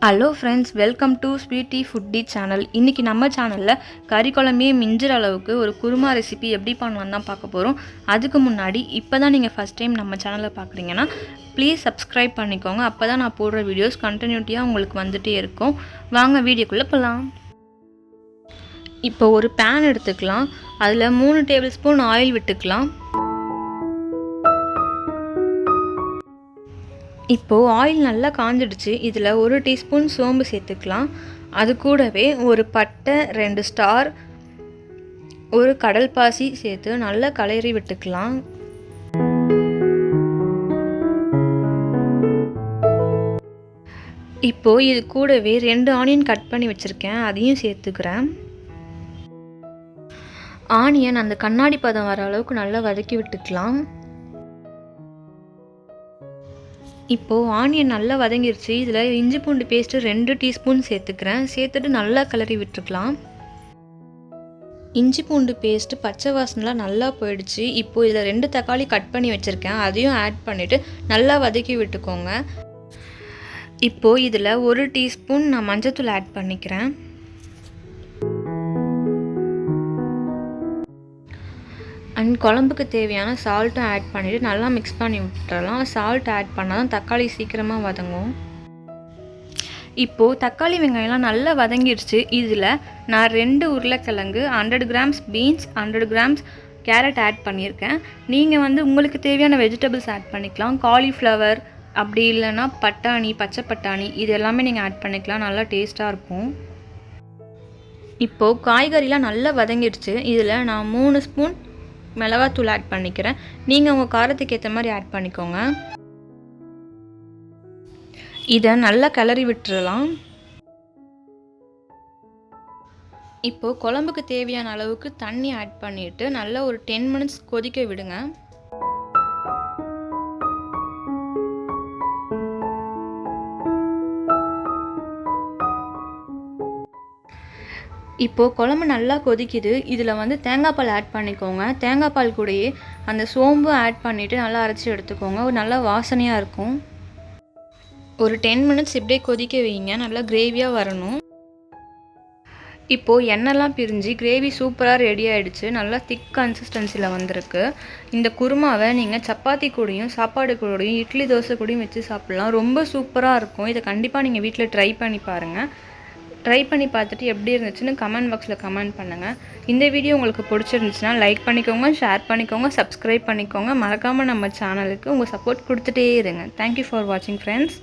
Hello friends, welcome to sweety foodie channel. இன்றைக்கி நம்ம சேனலில் கறி குழம்பே மிஞ்சுற அளவுக்கு ஒரு குருமா ரெசிபி எப்படி பண்ணலான்னு தான் பார்க்க போகிறோம். அதுக்கு முன்னாடி இப்போ தான் நீங்கள் ஃபஸ்ட் டைம் நம்ம சேனலை பார்க்குறீங்கன்னா ப்ளீஸ் சப்ஸ்கிரைப் பண்ணிக்கோங்க. அப்போ தான் நான் போடுற வீடியோஸ் கண்டினியூட்டியாக உங்களுக்கு வந்துகிட்டே இருக்கும். வாங்க வீடியோக்குள்ளே போகலாம். இப்போ ஒரு பேன் எடுத்துக்கலாம். அதில் 3 டேபிள் ஸ்பூன் ஆயில் விட்டுக்கலாம். இப்போது ஆயில் நல்லா காஞ்சிடுச்சு. இதில் 1 டீஸ்பூன் சோம்பு சேர்த்துக்கலாம். அது கூடவே ஒரு பட்டை, 2 ஸ்டார், ஒரு கடல் பாசி சேர்த்து நல்லா கலரி விட்டுக்கலாம். இப்போது இது கூடவே 2 ஆனியன் கட் பண்ணி வச்சுருக்கேன், அதையும் சேர்த்துக்கிறேன். ஆனியன் அந்த கண்ணாடி பதம் வர அளவுக்கு நல்லா வதக்கி விட்டுக்கலாம். இப்போது ஆனியன் நல்லா வதங்கிருச்சு. இதில் இஞ்சி பூண்டு பேஸ்ட்டு 2 டீஸ்பூன் சேர்த்துக்கிறேன். சேர்த்துட்டு நல்லா கிளறி விட்டுருக்கலாம். இஞ்சி பூண்டு பேஸ்ட்டு பச்சை வாசனைலாம் நல்லா போயிடுச்சு. இப்போது இதில் 2 தக்காளி கட் பண்ணி வச்சுருக்கேன், அதையும் ஆட் பண்ணிவிட்டு நல்லா வதக்கி விட்டுக்கோங்க. இப்போது இதில் 1 டீஸ்பூன் நான் மஞ்சத்தூள் ஆட் பண்ணிக்கிறேன். அண்ட் குழம்புக்கு தேவையான சால்ட்டும் ஆட் பண்ணிவிட்டு நல்லா மிக்ஸ் பண்ணி விட்டுறலாம். சால்ட் ஆட் பண்ணால் தான் தக்காளி சீக்கிரமாக வதங்கும். இப்போது தக்காளி வெங்காயம்லாம் நல்லா வதங்கிடுச்சு. இதில் நான் 2 உருளைக்கிழங்கு, 100 grams beans, 100 grams carrot add பண்ணியிருக்கேன். நீங்கள் உங்களுக்கு தேவையான வெஜிடபிள்ஸ் ஆட் பண்ணிக்கலாம். காலிஃப்ளவர், அப்படி இல்லைன்னா பட்டாணி, பச்சை பட்டாணி, இது எல்லாமே நீங்கள் ஆட் பண்ணிக்கலாம். நல்லா டேஸ்ட்டாக இருக்கும். இப்போது காய்கறிலாம் நல்லா வதங்கிடுச்சு. இதில் நான் 3 ஸ்பூன் மிளகாத்தூள் ஆட் பண்ணிக்கிறேன். நீங்கள் உங்கள் காரத்துக்கு ஏற்ற மாதிரி ஆட் பண்ணிக்கோங்க. இதை நல்லா கிளறி விட்டுறலாம். இப்போது குழம்புக்கு தேவையான அளவுக்கு தண்ணி ஆட் பண்ணிவிட்டு நல்லா ஒரு 10 மினிட்ஸ் கொதிக்க விடுங்க. இப்போது குழம்பு நல்லா கொதிக்குது. இதில் தேங்காய் பால் ஆட் பண்ணிக்கோங்க. தேங்காய் பால் கூடயே அந்த சோம்பு ஆட் பண்ணிவிட்டு நல்லா அரைச்சி எடுத்துக்கோங்க. ஒரு நல்ல வாசனையாக இருக்கும். ஒரு 10 மினிட்ஸ் இப்படியே கொதிக்க வைங்க, நல்லா கிரேவியாக வரணும். இப்போது எண்ணெய்லாம் பிரிஞ்சு கிரேவி சூப்பராக ரெடி ஆகிடுச்சு. நல்லா திக் கன்சிஸ்டன்சியில் வந்திருக்கு. இந்த குருமாவை நீங்கள் சப்பாத்தி கூடயும், சாப்பாடு கூடயும், இட்லி தோசை கூடயும் வச்சு சாப்பிட்லாம். ரொம்ப சூப்பராக இருக்கும். இதை கண்டிப்பாக நீங்கள் வீட்டில் ட்ரை பண்ணி பாருங்கள். ட்ரை பண்ணி பார்த்துட்டு எப்படி இருந்துச்சுன்னு கமெண்ட் பாக்ஸில் கமெண்ட் பண்ணுங்கள். இந்த வீடியோ உங்களுக்கு பிடிச்சிருந்துச்சுன்னா லைக் பண்ணிக்கோங்க, ஷேர் பண்ணிக்கோங்க, சப்ஸ்கிரைப் பண்ணிக்கோங்க. மறக்காமல் நம்ம சேனலுக்கு உங்கள் சப்போர்ட் கொடுத்துட்டே இருங்க. தேங்க்யூ ஃபார் வாட்சிங் ஃப்ரெண்ட்ஸ்.